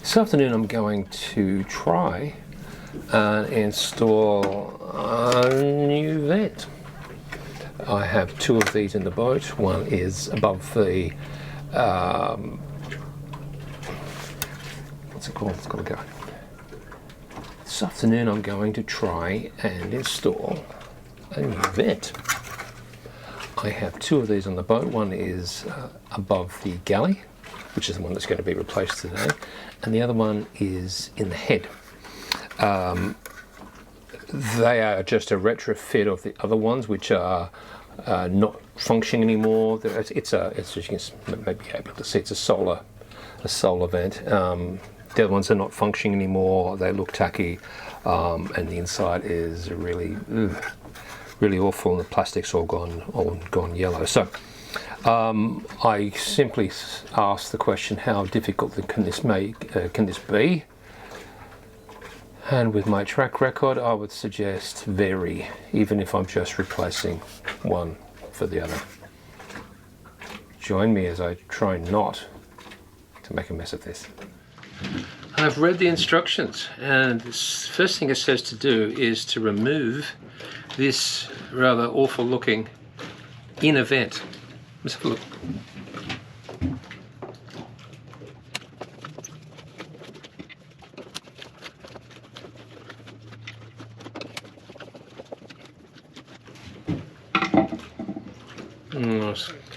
This afternoon I'm going to try and install a new vent. I have two of these in the boat. One is above the, what's it called? It's got to go. This afternoon I'm going to try and install a new vent. I have two of these on the boat. One is above the galley, which is the one that's going to be replaced today, and the other one is in the head. They are just a retrofit of the other ones, which are not functioning anymore. It's as you can maybe be able to see, it's a solar vent. The other ones are not functioning anymore. They look tacky, and the inside is really awful, and the plastic's all gone yellow. So I simply asked the question, how difficult can this be? And with my track record, I would suggest very, even if I'm just replacing one for the other. Join me as I try not to make a mess of this. I've read the instructions, and the first thing it says to do is to remove this rather awful looking inner vent. Let's have a look.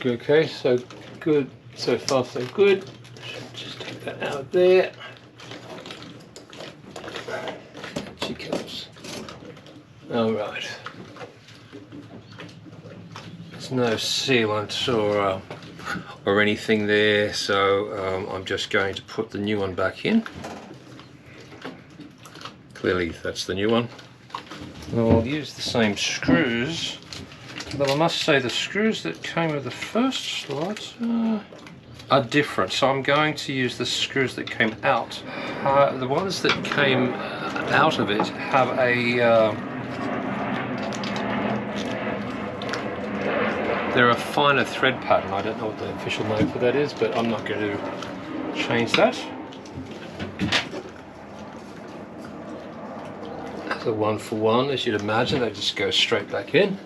Okay, so good. So far, so good. Just take that out there. She comes. All right. There's no sealant or anything there, so I'm just going to put the new one back in. Clearly, that's the new one. I'll use the same screws. But I must say the screws that came with the first slot are different, so I'm going to use the screws that came out. The ones that came out of it have they're a finer thread pattern. I don't know what the official name for that is, but I'm not going to change that. That's a 1-for-1, as you'd imagine. They just go straight back in.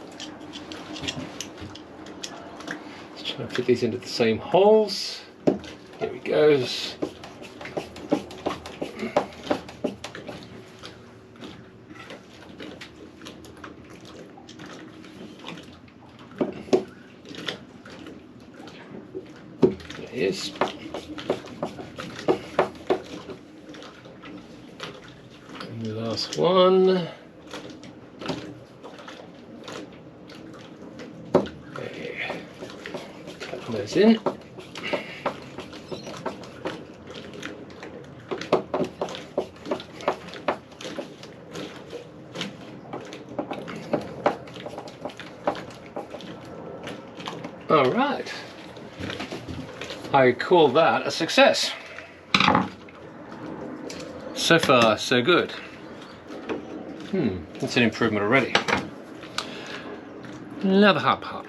Trying to fit these into the same holes. Here he goes. There he is. And the last one. Those in. All right. I call that a success. So far, so good. That's an improvement already. Now the hard part.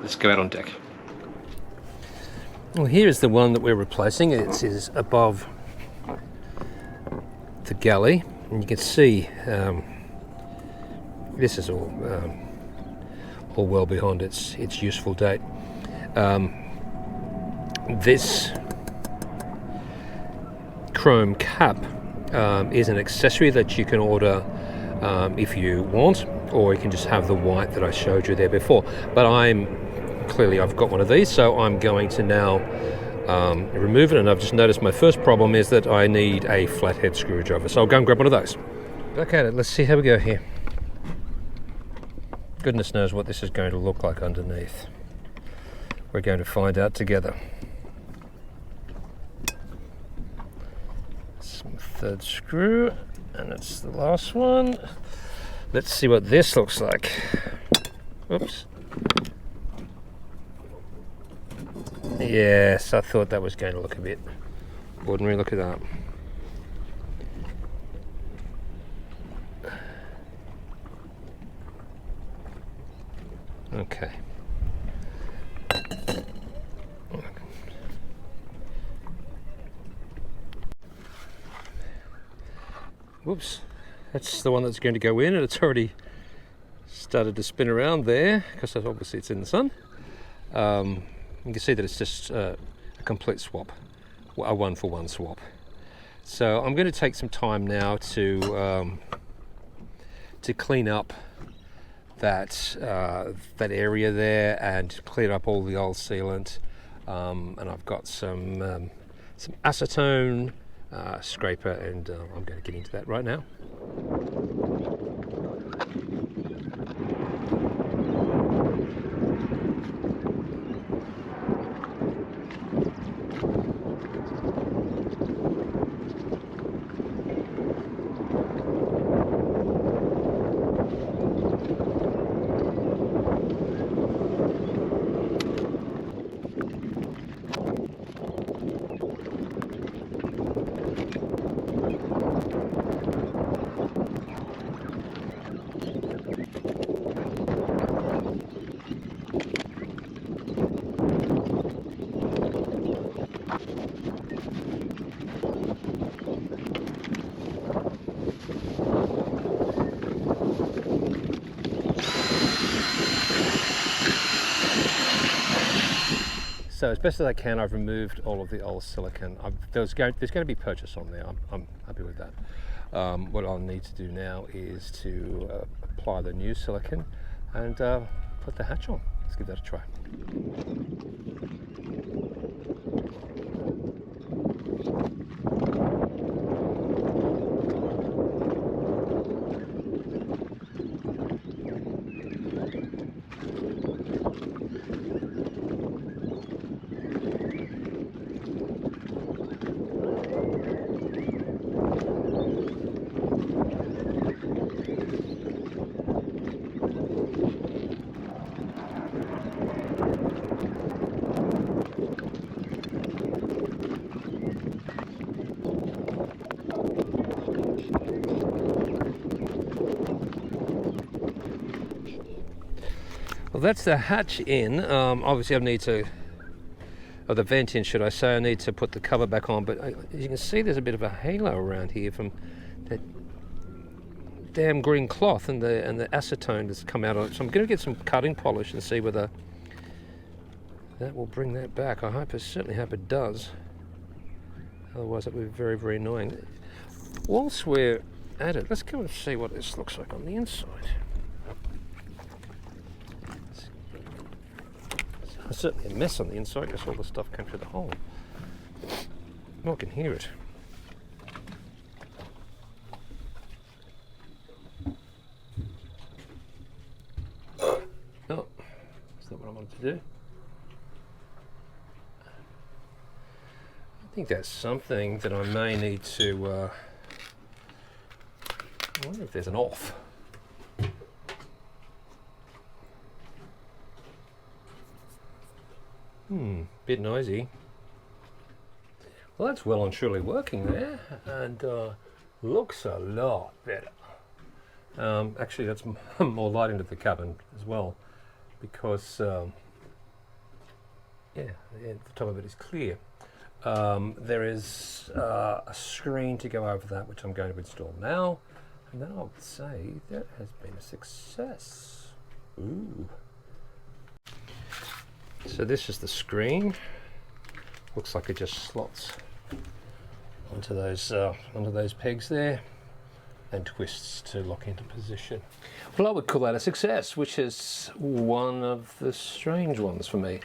Let's go out on deck. Well, here is the one that we're replacing. It is above the galley, and you can see this is all well beyond its useful date. This chrome cap is an accessory that you can order if you want, or you can just have the white that I showed you there before. But I've got one of these, so I'm going to now remove it, and I've just noticed my first problem is that I need a flathead screwdriver, so I'll go and grab one of those. Okay, let's see how we go here. Goodness knows what this is going to look like underneath. We're going to find out together. Some third screw, and it's the last one. Let's see what this looks like. Oops. Yes, I thought that was going to look a bit ordinary. Look at that. Okay. Whoops, that's the one that's going to go in, and it's already started to spin around there because obviously it's in the sun. You can see that it's just a complete swap, a one-for-one swap. So I'm going to take some time now to clean up that area there and clean up all the old sealant. And I've got some acetone scraper, and I'm going to get into that right now. So as best as I can, I've removed all of the old silicone. There's going to be purchase on there. I'm happy with that. What I'll need to do now is to apply the new silicone and put the hatch on. Let's give that a try. Well, that's the hatch in. Obviously I need to, or the vent in should I say, I need to put the cover back on, but as you can see there's a bit of a halo around here from that damn green cloth and the acetone that's come out of it. So I'm going to get some cutting polish and see whether that will bring that back. I certainly hope it does. Otherwise that would be very, very annoying. Whilst we're at it, let's go and see what this looks like on the inside. It's certainly a mess on the inside because all the stuff came through the hole. I can hear it. No, that's not what I wanted to do. I think that's something that I may need to. I wonder if there's an off. Bit noisy. Well, that's well and truly working there, and looks a lot better. Actually, that's more light into the cabin as well, because the top of it is clear. There is a screen to go over that, which I'm going to install now, and then I would say that has been a success. Ooh. So this is the screen. Looks like it just slots onto those pegs there and twists to lock into position. Well, I would call that a success, which is one of the strange ones for me.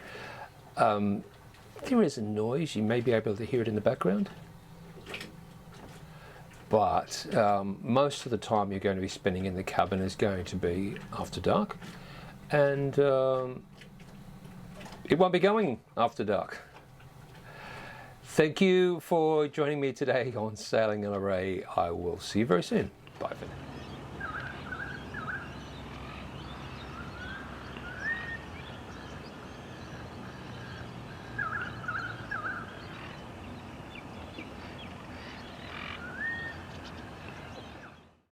There is a noise. You may be able to hear it in the background, but most of the time you're going to be spending in the cabin is going to be after dark, and it won't be going after dark. Thank you for joining me today on Sailing LRA. I will see you very soon. Bye for now.